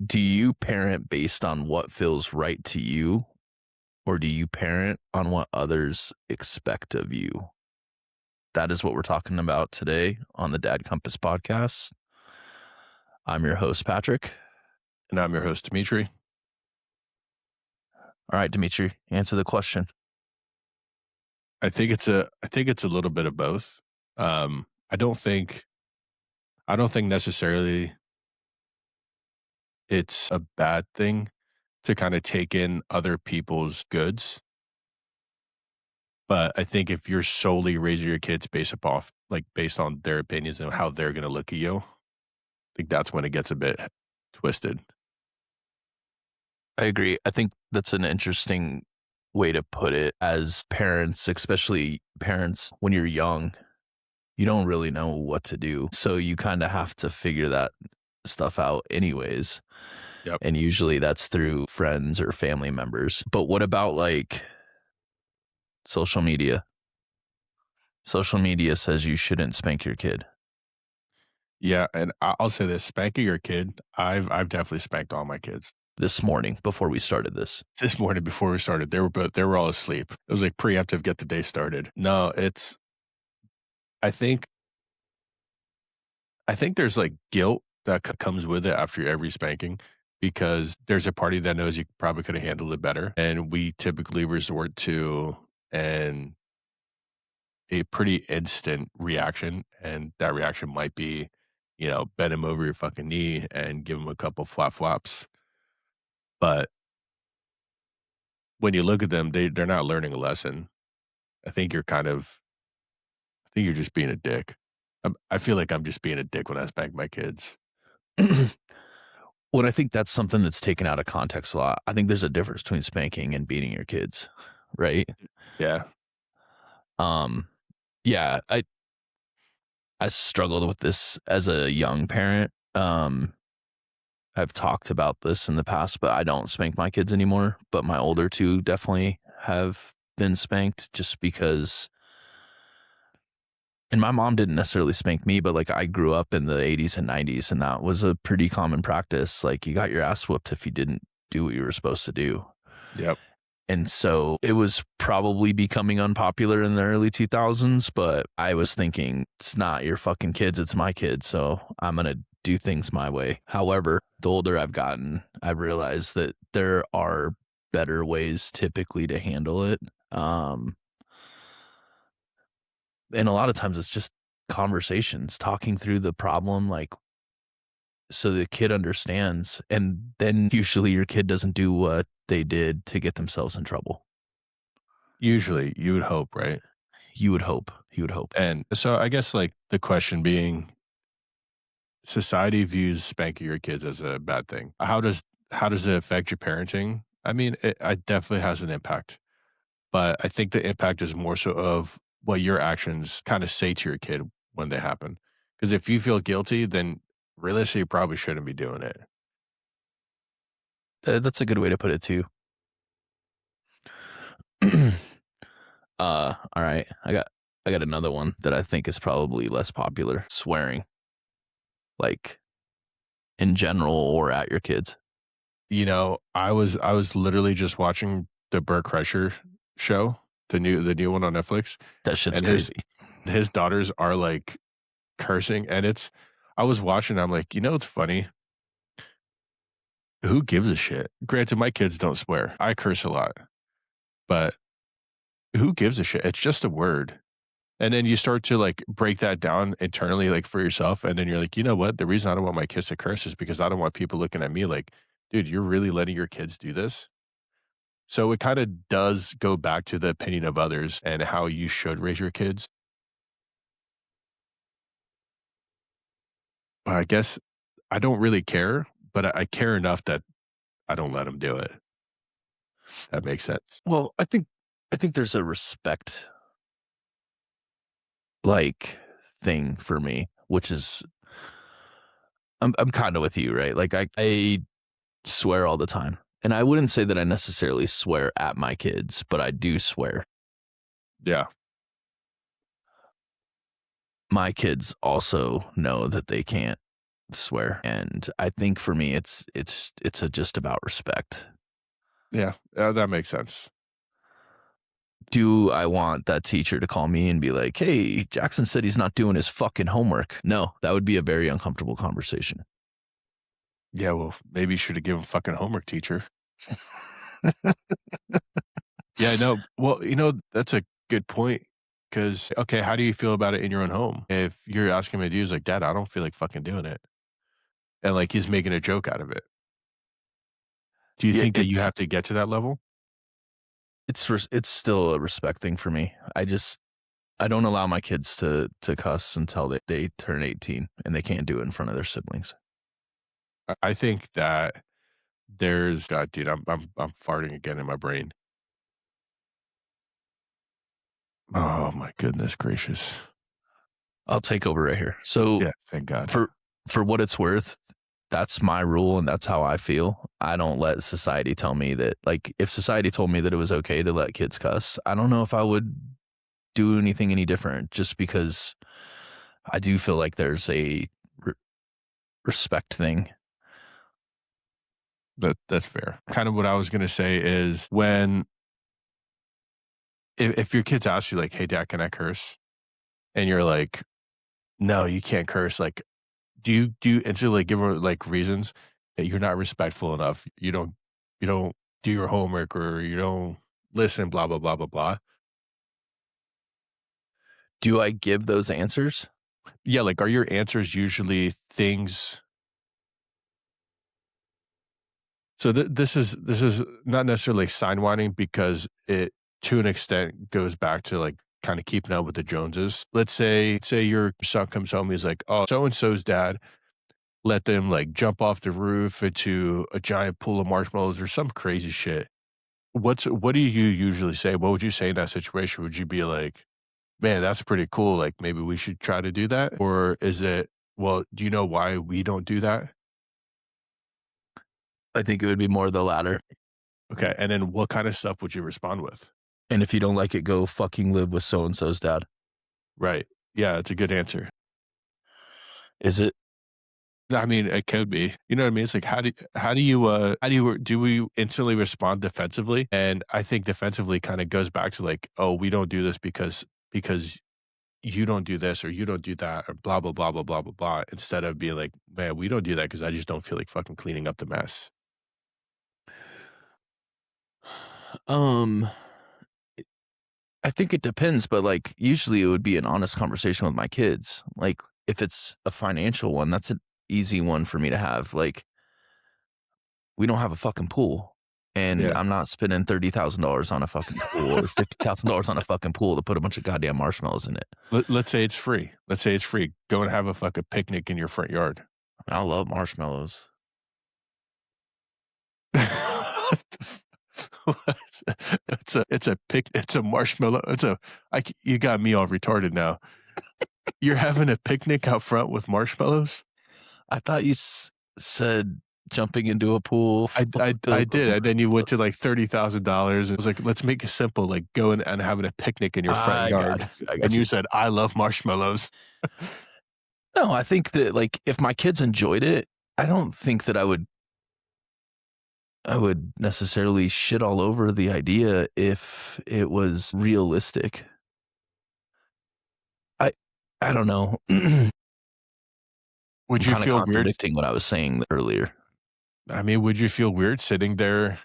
Do you parent based on what feels right to you, or do you parent on what others expect of you? That is what we're talking about today on the Dad Compass podcast. I'm your host, Patrick. And I'm your host, Dimitri. All right, Dimitri, answer the question. I think it's a little bit of both. I don't think necessarily it's a bad thing to kind of take in other people's goods. But I think if you're solely raising your kids based on their opinions and how they're gonna look at you, I think that's when it gets a bit twisted. I agree. I think that's an interesting way to put it. As parents, especially parents when you're young, you don't really know what to do. So you kind of have to figure that stuff out anyways. Yep. And usually that's through friends or family members. But what about like social media? Social media says you shouldn't spank your kid. Yeah, and I'll say this: spanking your kid, I've definitely spanked all my kids. This morning, before we started this, This morning before we started, they were all asleep. It was like preemptive, get the day started. No, it's I think there's like guilt that comes with it after every spanking because there's a party that knows you probably could have handled it better, and we typically resort to an a pretty instant reaction, and that reaction might be, bend him over your fucking knee and give him a couple flap flops. But when you look at them, they're not learning a lesson. I think you're kind of I think you're just being a dick. I feel like I'm just being a dick when I spank my kids. well, I think that's something that's taken out of context a lot. I think there's a difference between spanking and beating your kids, right? Yeah. Um, yeah, I struggled with this as a young parent. I've talked about this in the past, but I don't spank my kids anymore. But my older two definitely have been spanked just because. And my mom didn't necessarily spank me, but like I grew up in the 80s and 90s, and that was a pretty common practice. Like you got your ass whooped if you didn't do what you were supposed to do. Yep. And so it was probably becoming unpopular in the early 2000s, but I was thinking, it's not your fucking kids, it's my kids. So I'm going to do things my way. However, the older I've gotten, I've realized that there are better ways typically to handle it. And a lot of times it's just conversations, talking through the problem, like, so the kid understands. And then usually your kid doesn't do what they did to get themselves in trouble. Usually, you would hope, right? You would hope. You would hope. And so I guess like the question being, society views spanking your kids as a bad thing. How does it affect your parenting? I mean, it definitely has an impact, but I think the impact is more so of what your actions kind of say to your kid when they happen. Because if you feel guilty, then realistically, you probably shouldn't be doing it. That's a good way to put it too. All right. I got another one that I think is probably less popular. Swearing. Like in general or at your kids. I was literally just watching the Burt Kreischer show, the new one on Netflix, That shit's and crazy. his daughters are like cursing, and I was watching, I'm like, it's funny. Who gives a shit? Granted, my kids don't swear. I curse a lot, but who gives a shit? It's just a word. And then you start to like break that down internally, like for yourself. And then you're like, you know what? The reason I don't want my kids to curse is because I don't want people looking at me like, dude, you're really letting your kids do this? So it kind of does go back to the opinion of others and how you should raise your kids. But I guess I don't really care, but I care enough that I don't let them do it. That makes sense. Well, I think there's a respect like thing for me, which is I'm kind of with you, right? Like I swear all the time. And I wouldn't say that I necessarily swear at my kids, but I do swear. Yeah. my kids also know that they can't swear, and I think for me, it's just about respect. Yeah, that makes sense. Do I want that teacher to call me and be like, "Hey, Jackson said he's not doing his fucking homework"? No, that would be a very uncomfortable conversation. Yeah, well, maybe you should have given fucking homework, teacher. Yeah, no. Well, that's a good point. Because okay, how do you feel about it in your own home? If you're asking him to do, he's like, "Dad, I don't feel like fucking doing it," and like he's making a joke out of it. Do you Yeah, think that you have to get to that level? it's still a respect thing for me. I don't allow my kids to cuss until they turn 18 and they can't do it in front of their siblings. I think that there's God, dude, I'm farting again in my brain. Oh my goodness gracious. I'll take over right here. So Yeah, thank God. for for what it's worth, that's my rule and that's how I feel. I don't let society tell me that, like, if society told me that it was okay to let kids cuss, I don't know if I would do anything any different, just because I do feel like there's a re- respect thing. That's fair. Kind of what I was gonna say is when if your kids ask you like, "Hey, dad, can I curse?" and you're like, "No, you can't curse." Like, do you instantly like give her like reasons that you're not respectful enough? You don't do your homework or you don't listen, blah blah blah blah blah. Do I give those answers? Yeah, like are your answers usually things so this is not necessarily sidewinding because it to an extent goes back to like kind of keeping up with the Joneses. Let's say your son comes home, he's like, "Oh, so and so's dad let them like jump off the roof into a giant pool of marshmallows or some crazy shit." What do you usually say? What would you say in that situation? Would you be like, "Man, that's pretty cool. Like maybe we should try to do that?" Or is it, "Well, do you know why we don't do that?" I think it would be more the latter. Okay, and then what kind of stuff would you respond with? And if you don't like it, go fucking live with so and so's dad. Right. Yeah, it's a good answer. Is it? I mean, it could be. You know what I mean? It's like how do we instantly respond defensively? And I think defensively kind of goes back to like, oh, we don't do this because you don't do this or you don't do that or blah blah blah blah blah blah blah. Instead of being like, man, we don't do that because I just don't feel like fucking cleaning up the mess. Um, I think it depends, but like usually it would be an honest conversation with my kids. Like if it's a financial one, that's an easy one for me to have. Like we don't have a fucking pool. And Yeah. I'm not spending $30,000 on a fucking pool or $50,000 on a fucking pool to put a bunch of goddamn marshmallows in it. Let's say it's free. Let's say it's free. Go and have a fucking picnic in your front yard. I love marshmallows. It's a marshmallow. You got me all retarded now. You're having a picnic out front with marshmallows? I thought you said jumping into a pool I filled with did, and then you went to marshmallows. like $30,000 and was like, "Let's make it simple, like going and having a picnic in your front I got yard." you. I And got you you. said, "I love marshmallows." No, I think that like if my kids enjoyed it, I don't think that I would necessarily shit all over the idea if it was realistic. I I don't know. I'm Would you kinda feel weird contradicting what I was saying earlier. I mean, would you feel weird sitting there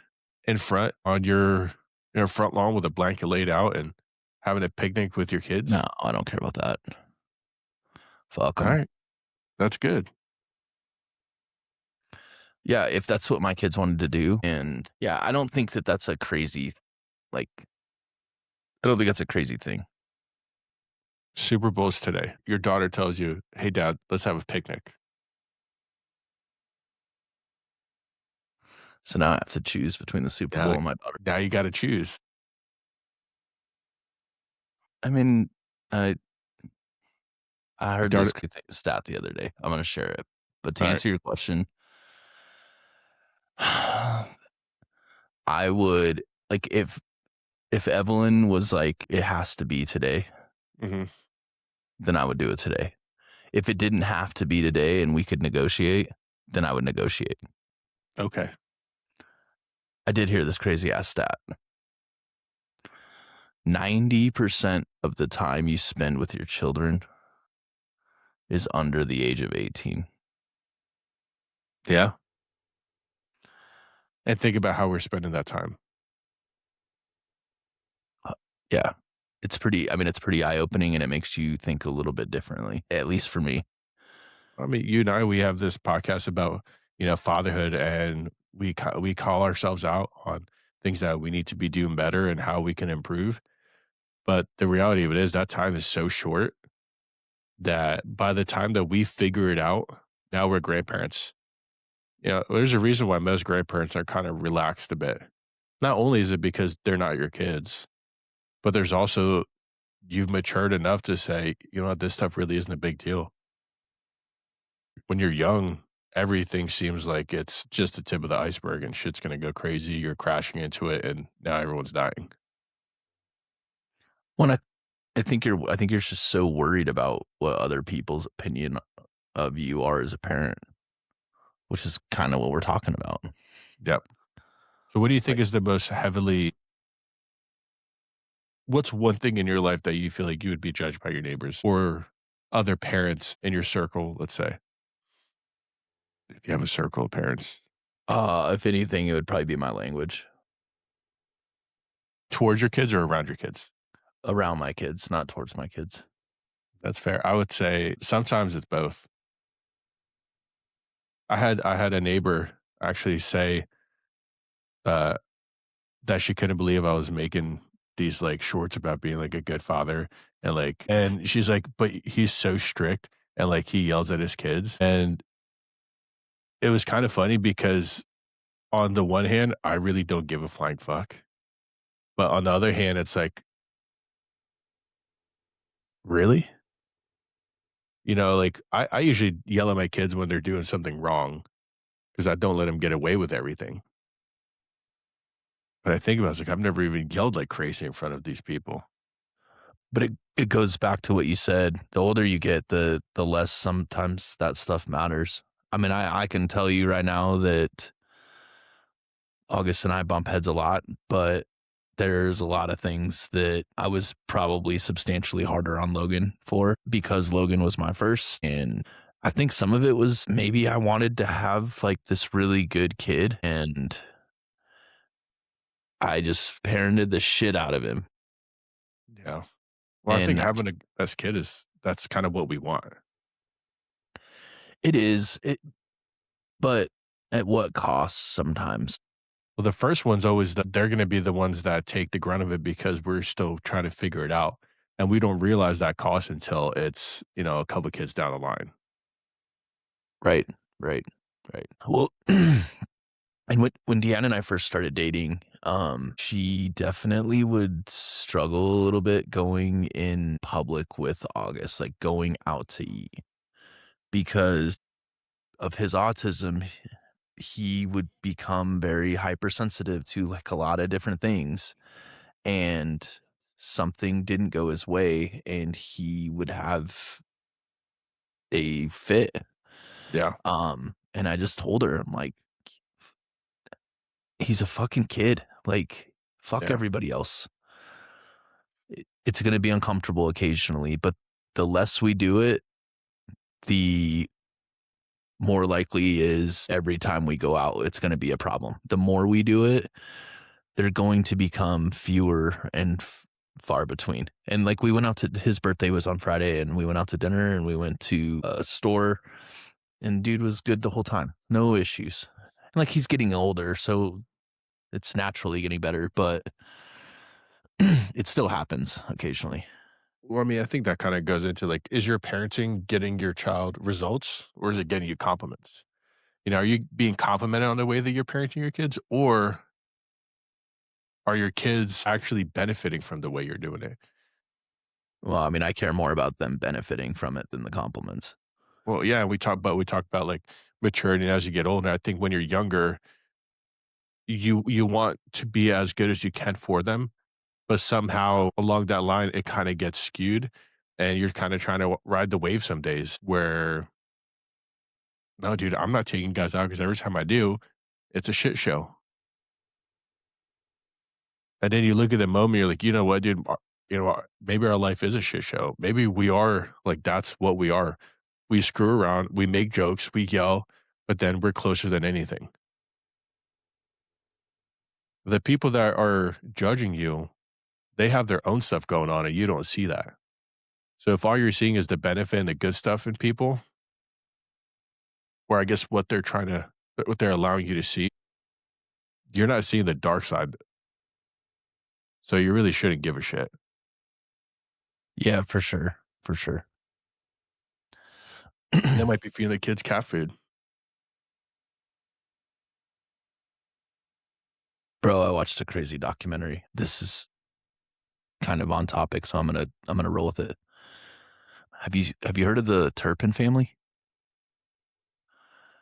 in front on your front lawn with a blanket laid out and having a picnic with your No, kids? I don't care about that. Fuck them. Alright, that's good. Yeah, if that's what my kids wanted to do, and yeah, I don't think that that's a crazy, like, I don't think that's a crazy thing. Super Bowl's today. Your daughter tells you, "Hey, dad, let's have a picnic." So now I have to choose between the Super Now Bowl and my daughter. now you gotta choose. I mean, I I Your heard daughter this crazy stat the other day. I'm gonna share it. But to alright. answer your question, I would like if Evelyn was like, it has to be today, Mhm. then I would do it today. If it didn't have to be today and we could negotiate, then I would negotiate. Okay. I did hear this crazy ass stat. 90% of the time you spend with your children is under the age of 18. Yeah. And think about how we're spending that time. Yeah. It's pretty eye opening and it makes you think a little bit differently, at least for me. I mean, you and I, we have this podcast about, fatherhood, and we call ourselves out on things that we need to be doing better and how we can improve. But the reality of it is that time is so short that by the time that we figure it out, now we're grandparents. There's a reason why most grandparents are kind of relaxed a bit. Not only is it because they're not your kids, but there's also you've matured enough to say, you know what, this stuff really isn't a big deal. When you're young, everything seems like it's just the tip of the iceberg and shit's gonna go crazy. You're crashing into it and now everyone's dying. When I think you're just so worried about what other people's opinion of you are as a parent, which is kind of what we're talking about. Yep. So what do you think Like, is the most heavily what's one thing in your life that you feel like you would be judged by your neighbors or other parents in your circle, let's say? If you have a circle of parents. if anything, it would probably be my language Towards your kids or around your kids? around my kids, not towards my kids. That's fair. I would say sometimes it's both. I had a neighbor actually say, uh, that she couldn't believe I was making these, like, shorts about being, like, a good father, and she's like, "But he's so strict, and, like, he yells at his kids," and it was kinda funny because on the one hand, I really don't give a flying fuck, but on the other hand, it's like, "Really?" Like, I usually yell at my kids when they're doing something wrong because I don't let them get away with everything, but I think about it, it's like, I've never even yelled like crazy in front of these people. But it goes back to what you said. The older you get, the less sometimes that stuff matters. I mean, I can tell you right now that August and I bump heads a lot, but there's a lot of things that I was probably substantially harder on Logan for because Logan was my first. And I think some of it was maybe I wanted to have like this really good kid and I just parented the shit out of him. Yeah. Well, I think And having a best kid is that's kind of what we want. it is, but at what cost sometimes? Well, the first one's always that they're gonna be the ones that take the grunt of it because we're still trying to figure it out, and we don't realize that cost until it's, a couple kids down the line. Right, right, right. Well, and when Deanna and I first started dating, she definitely would struggle a little bit going in public with August, like going out to eat because of his autism. He would become very hypersensitive to like a lot of different things, and something didn't go his way, and he would have a fit. Yeah, And I just told her, I'm like, he's a fucking kid. Like, fuck yeah, everybody else. It's going to be uncomfortable occasionally, but the less we do it, the more likely is every time we go out, it's going to be a problem. The more we do it, they're going to become fewer and far between. And like we went out to his birthday was on Friday and we went out to dinner and we went to a store and dude was good the whole time. No issues. And like he's getting older, so it's naturally getting better, but it still happens occasionally. well, I mean, I think that kinda goes into, like, is your parenting getting your child results, or is it getting you compliments? Are you being complimented on the way that you're parenting your kids, or are your kids actually benefiting from the way you're doing it? Well, I mean, I care more about them benefiting from it than the compliments. Well, yeah, we talk about, like, maturity as you get older. I think when you're younger, you want to be as good as you can for them, but somehow along that line, it kinda gets skewed and you're kinda trying to ride the wave some days where, "No, dude, I'm not taking guys out because every time I do, it's a shit show." And then you look at the moment, you're like, "You know what, dude? Maybe our life is a shit show. Maybe we are like, that's what we are. We screw around, we make jokes, we yell, but then we're closer than anything." The people that are judging you, they have their own stuff going on, and you don't see that. So if all you're seeing is the benefit and the good stuff in people, or I guess what they're allowing you to see, you're not seeing the dark side. So you really shouldn't give a shit. Yeah, for sure. For sure. They might be feeding the kids cat food. Bro, I watched a crazy documentary. This is kind of on topic, so I'm gonna roll with it. Have you heard of the Turpin family?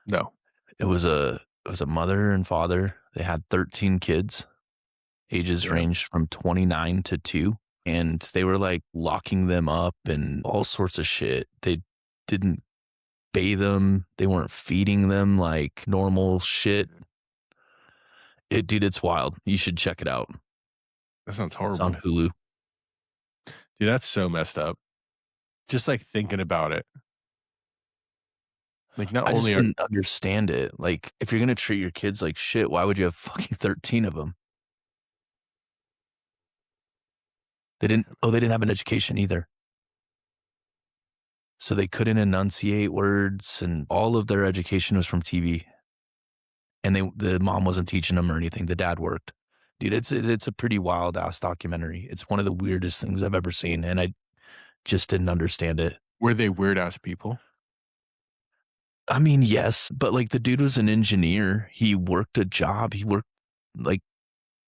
No. It was a mother and father. They had 13 kids. Ages Damn. ranged from 29 to 2, and they were, like, locking them up and all sorts of shit. They didn't bathe them. They weren't feeding them like normal shit. Dude, it's wild. You should check it out. That sounds It's on horrible. Hulu. Dude, that's so messed up. Just, like, thinking about it. Like, not I just only are didn't understand it. Like, if you're gonna treat your kids like shit, why would you have fucking 13 of them? They didn't have an education either. So they couldn't enunciate words, and all of their education was from TV. And the mom wasn't teaching them or anything. The dad worked. Dude, it's a pretty wild ass documentary. It's one of the weirdest things I've ever seen, and I just didn't understand it. were they weird ass people? I mean, yes, but like the dude was an engineer. He worked a job. He worked like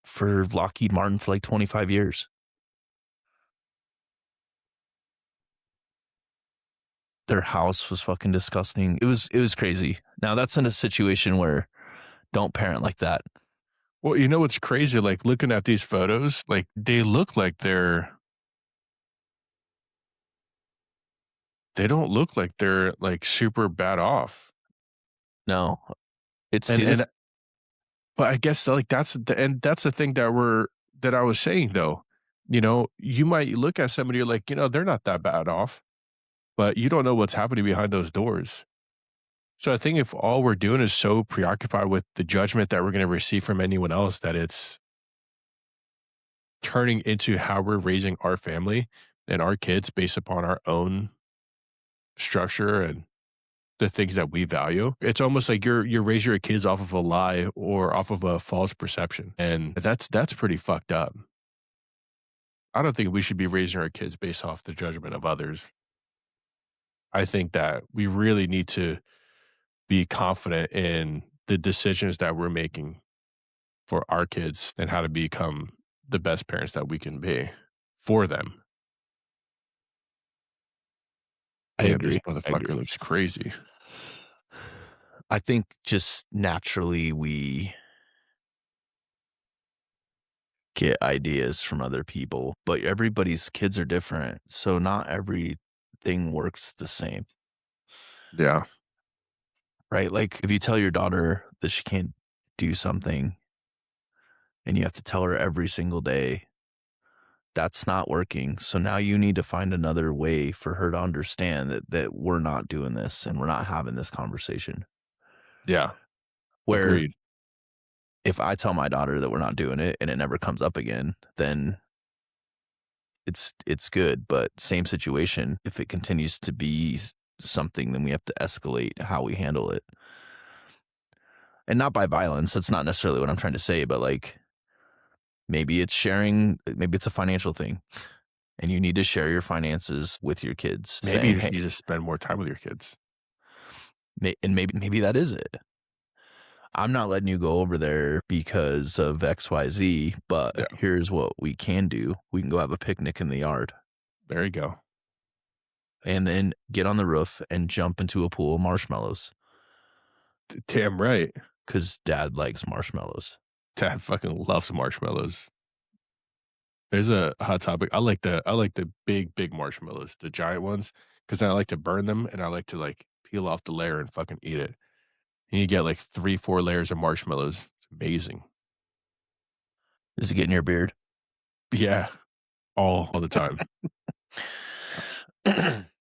for Lockheed Martin for like 25 years. Their house was fucking disgusting. It was crazy. Now that's in a situation where don't parent like that. Well, you know what's crazy? Like, looking at these photos, like, they look like they don't look like they're, like, super bad off. No, it's And dude, it's but I guess, like, that's the thing that I was saying, though. You might look at somebody, you're like, they're not that bad off, but you don't know what's happening behind those doors. So I think if all we're doing is so preoccupied with the judgment that we're gonna receive from anyone else, that it's turning into how we're raising our family and our kids based upon our own structure and the things that we value. It's almost like you're raising your kids off of a lie or off of a false perception. And that's pretty fucked up. I don't think we should be raising our kids based off the judgment of others. I think that we really need to be confident in the decisions that we're making for our kids and how to become the best parents that we can be for them. I Damn, this agree. I motherfucker agree. looks crazy. I think just naturally we get ideas from other people, but everybody's kids are different. So not everything works the same, Yeah. right? Like if you tell your daughter that she can't do something and you have to tell her every single day, that's not working. So now you need to find another way for her to understand that we're not doing this and we're not having this conversation. Yeah. Where Agreed. if I tell my daughter that we're not doing it and it never comes up again, then it's good, but same situation, if it continues to be something, then we have to escalate how we handle it. And not by violence, that's not necessarily what I'm trying to say, but, like, maybe it's a financial thing, and you need to share your finances with your kids Maybe you saying, just "Hey," need to spend more time with your kids. and maybe that is it. "I'm not letting you go over there because of XYZ, but Yeah. here's what we can do. We can go have a picnic in the yard, There you go. and then get on the roof and jump into a pool of marshmallows Damn right. because dad likes marshmallows." Dad fucking loves marshmallows. There's a hot topic. I like the big marshmallows, the giant ones, because then I like to burn them and I like to like peel off the layer and fucking eat it. And you get like 3, 4 layers of marshmallows. It's amazing. Is it getting your beard? Yeah, all the time.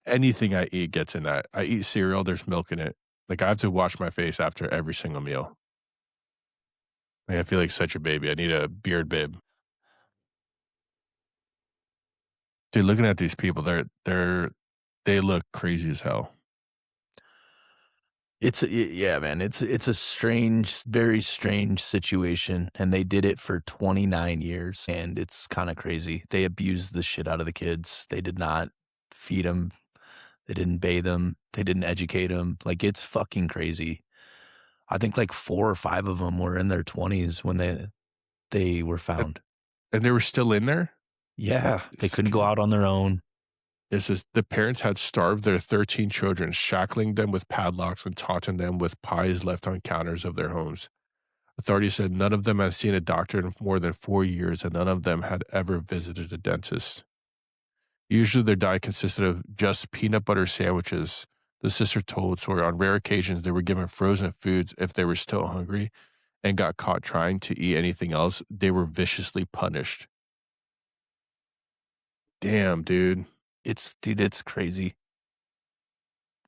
Anything I eat gets in that. I eat cereal, there's milk in it. Like, I have to wash my face after every single meal. Like, I feel like such a baby. I need a beard bib. Dude, looking at these people, they look crazy as hell. Yeah, man. It's a strange, very strange situation, and they did it for 29 years, and it's kind of crazy. They abused the shit out of the kids. They did not feed them. They didn't bathe them. They didn't educate them. Like it's fucking crazy. I think like 4 or 5 of them were in their 20s when they were And found. and they were still in there? Yeah, they It's couldn't go out on their own. It says the parents had starved their 13 children, shackling them with padlocks and taunting them with pies left on counters of their homes. Authorities said none of them had seen a doctor in more than 4 years, and none of them had ever visited a dentist. Usually, their diet consisted of just peanut butter sandwiches. The sister told Sawyer on rare occasions they were given frozen foods if they were still hungry and got caught trying to eat anything else. They were viciously punished. Damn, dude. It's crazy.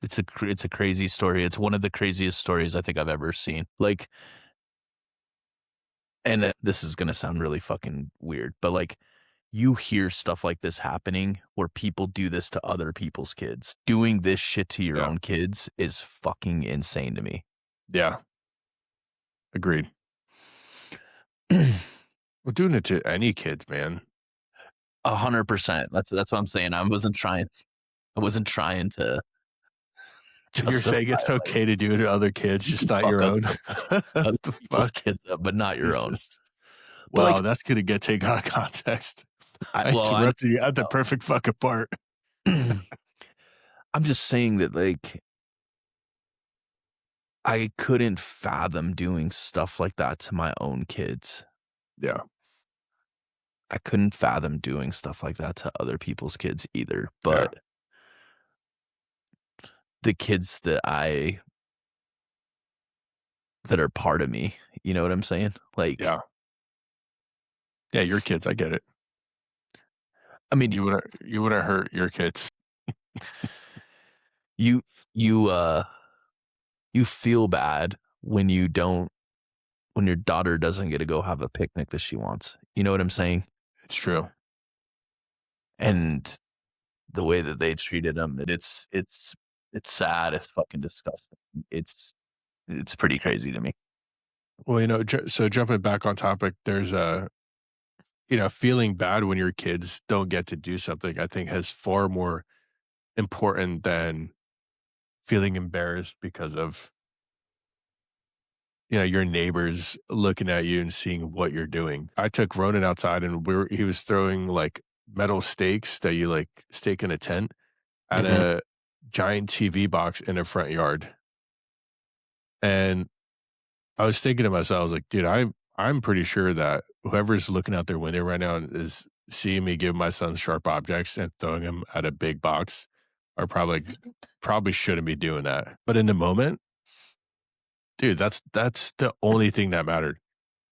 It's a crazy story. It's one of the craziest stories I think I've ever seen. Like, and this is gonna sound really fucking weird, but like, you hear stuff like this happening where people do this to other people's kids. Doing this shit to your Yeah. own kids is fucking insane to me. Yeah. Agreed. We're doing it to any kids, man. 100%. That's what I'm saying. I wasn't trying to You're justify saying it's like okay to do it to other kids, you just can not fuck your own? other The people's fuck? kids up, but not your own. Jesus. But Wow, like that's gonna get taken out of context. I I interrupted you at the know. perfect fucking part. I'm just saying that like I couldn't fathom doing stuff like that to my own kids. Yeah, I couldn't fathom doing stuff like that to other people's kids either, yeah, but the kids that are part of me, you know what I'm saying? Like, yeah. Yeah, your kids, I get it. I mean, You wanna hurt your kids. you you, you feel bad when your daughter doesn't get to go have a picnic that she wants, you know what I'm saying? It's true. And the way that they treated them, it's sad, it's fucking disgusting. It's pretty crazy to me. Well, so jumping back on topic, there's feeling bad when your kids don't get to do something, I think has far more important than feeling embarrassed because of your neighbors looking at you and seeing what you're doing. I took Ronan outside and he was throwing like metal stakes that you like stake in a tent at Mhm. a giant TV box in a front yard. And I was thinking to myself, I was like, dude, I'm pretty sure that whoever's looking out their window right now is seeing me give my son sharp objects and throwing them at a big box are probably shouldn't be doing that. But in the moment, dude, that's the only thing that mattered.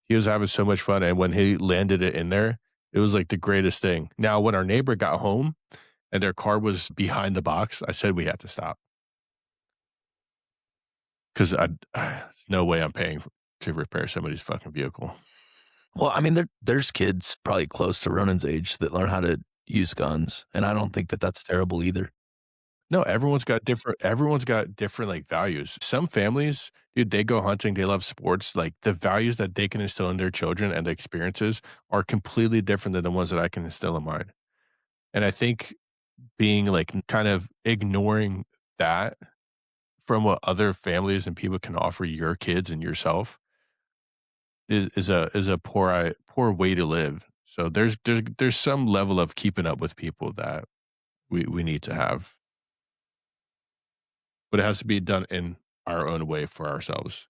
He was having so much fun, and when he landed it in there, it was, like, the greatest thing. Now, when our neighbor got home and their car was behind the box, I said we had to stop 'cause there's no way I'm paying to repair somebody's fucking vehicle. Well, I mean, there's kids probably close to Ronan's age that learn how to use guns, and I don't think that that's terrible either. No, everyone's got different, like, values. Some families, dude, they go hunting, they love sports, like, the values that they can instill in their children and the experiences are completely different than the ones that I can instill in mine. And I think being, like, kind of ignoring that from what other families and people can offer your kids and yourself is a poor way to live. So there's some level of keeping up with people that we need to have, but it has to be done in our own way for ourselves.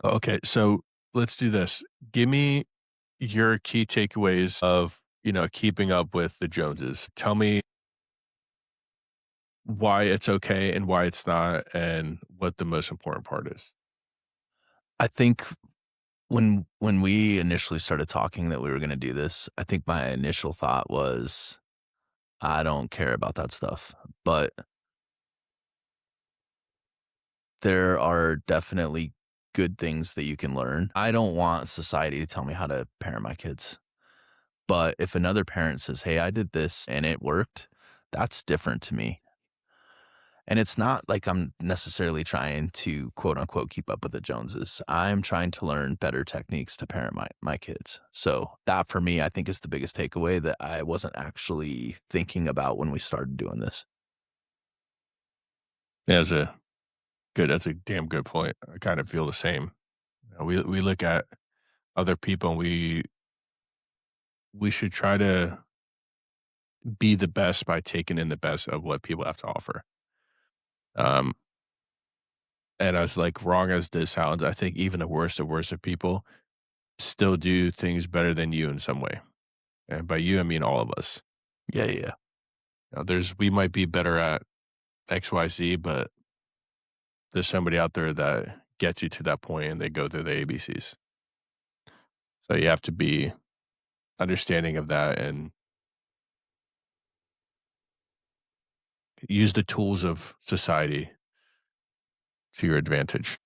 Okay, so let's do this. Give me your key takeaways of, keeping up with the Joneses. Tell me why it's okay and why it's not, and what the most important part is. I think when we initially started talking that we were gonna do this, I think my initial thought was, I don't care about that stuff. But there are definitely good things that you can learn. I don't want society to tell me how to parent my kids. But if another parent says, "Hey, I did this and it worked," that's different to me. And it's not like I'm necessarily trying to quote unquote keep up with the Joneses. I'm trying to learn better techniques to parent my kids. So that for me, I think is the biggest takeaway that I wasn't actually thinking about when we started doing this. That's a damn good point. I kind of feel the same. We look at other people and we should try to be the best by taking in the best of what people have to offer. Um, and as like wrong as this sounds, I think even the worst of people still do things better than you in some way. And by you, I mean all of us. Yeah, yeah, yeah. We might be better at XYZ, but there's somebody out there that gets you to that point and they go through the ABCs. So you have to be understanding of that and use the tools of society to your advantage.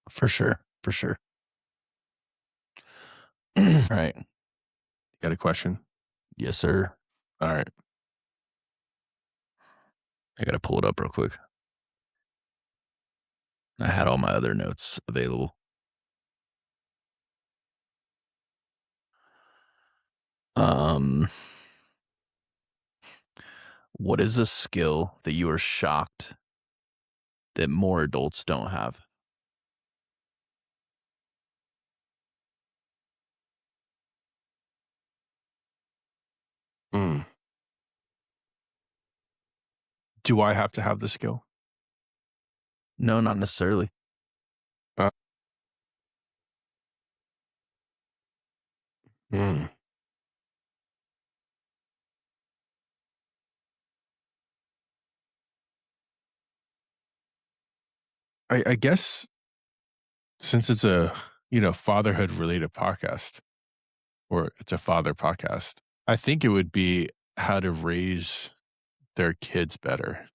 For sure. For sure. Right. You got a question? Yes, sir. All right. I gotta pull it up real quick. I had all my other notes available. Um, what is a skill that you are shocked that more adults don't have? Mm. Do I have to have the skill? No, not necessarily. Uh, mm. I guess since it's a fatherhood related podcast, or it's a father podcast, I think it would be how to raise their kids better.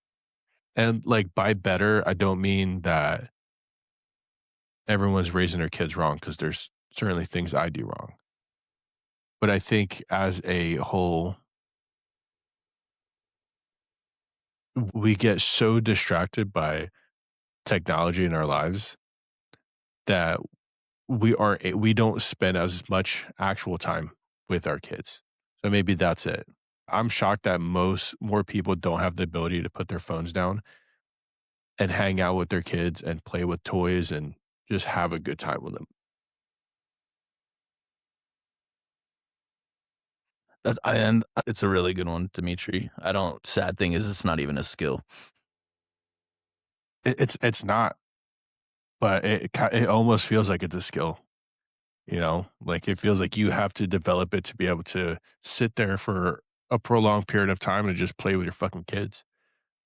And like by better, I don't mean that everyone's raising their kids wrong, because there's certainly things I do wrong. But I think as a whole, we get so distracted by technology in our lives that we don't spend as much actual time with our kids. So maybe that's it. I'm shocked that more people don't have the ability to put their phones down and hang out with their kids and play with toys and just have a good time with them. And it's a really good one, Dimitri. I don't. Sad thing is, it's not even a skill. It's not, but it almost feels like it's a skill. Like it feels like you have to develop it to be able to sit there for a prolonged period of time and just play with your fucking kids.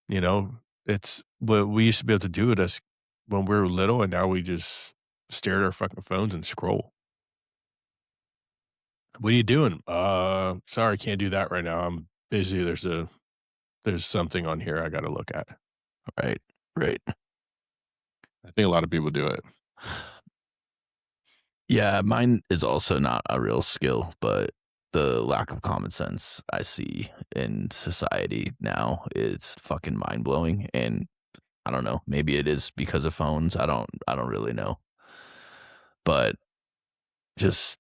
You know, it's what we used to be able to do it as when we were little, and now we just stare at our fucking phones and scroll. What are you doing? Sorry, can't do that right now. I'm busy. There's something on here I got to look at. Right. Right. I think a lot of people do it. Yeah, mine is also not a real skill, but the lack of common sense I see in society now is fucking mind blowing. And I don't know, maybe it is because of phones. I don't really know. But just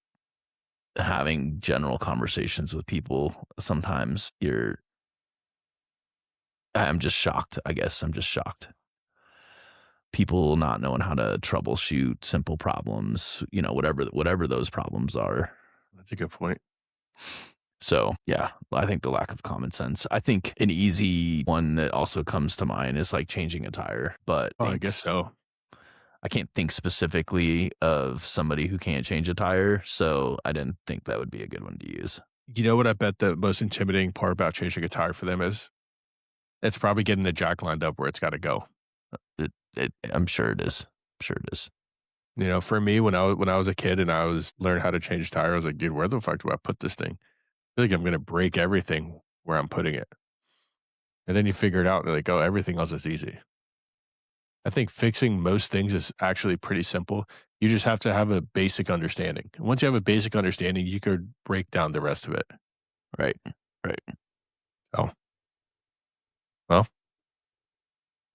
having general conversations with people, sometimes I'm just shocked. I guess I'm just shocked. People not knowing how to troubleshoot simple problems, whatever those problems are. That's a good point. So, yeah, I think the lack of common sense. I think an easy one that also comes to mind is like changing a tire, but Oh, I guess so. I can't think specifically of somebody who can't change a tire, so I didn't think that would be a good one to use. You know what I bet the most intimidating part about changing a tire for them is? It's probably getting the jack lined up where it's gotta go. I'm sure it is. I'm sure it is. You know, for me, when I was a kid and I was learning how to change a tire, I was like, "Dude, where the fuck do I put this thing? I feel like I'm gonna break everything where I'm putting it." And then you figure it out, and you're like, "Oh, everything else is easy." I think fixing most things is actually pretty simple. You just have to have a basic understanding. Once you have a basic understanding, you could break down the rest of it. Right. Right. Oh, well,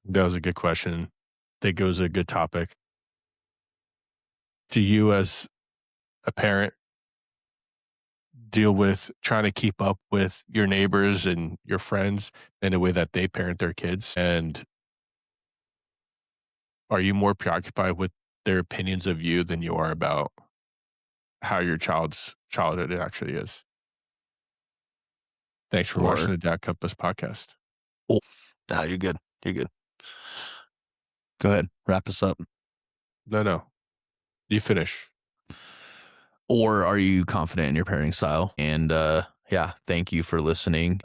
that was a good question. That goes a good topic. Do you, as a parent, deal with trying to keep up with your neighbors and your friends in the way that they parent their kids? And are you more preoccupied with their opinions of you than you are about how your child's childhood actually is? Thanks for watching Or the Dad Compass podcast. oh, nah, you're good. You're good. Go ahead. Wrap us up. No, no, you finish. Or are you confident in your parenting style? And yeah, thank you for listening.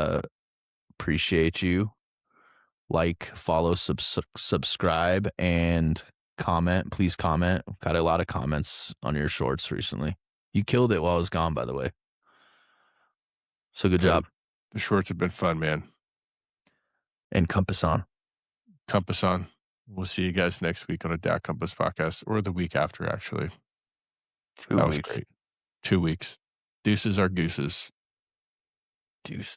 Appreciate you. Like, follow, subscribe, and comment. Please comment. Got a lot of comments on your shorts recently. You killed it while I was gone, by the way. So good The, job. the shorts have been fun, man. And compass on. Compass on. We'll see you guys next week on a Dad Compass podcast, or the week after, actually. 2 That was weeks. great. 2 weeks. Deuces are gooses. Deuce.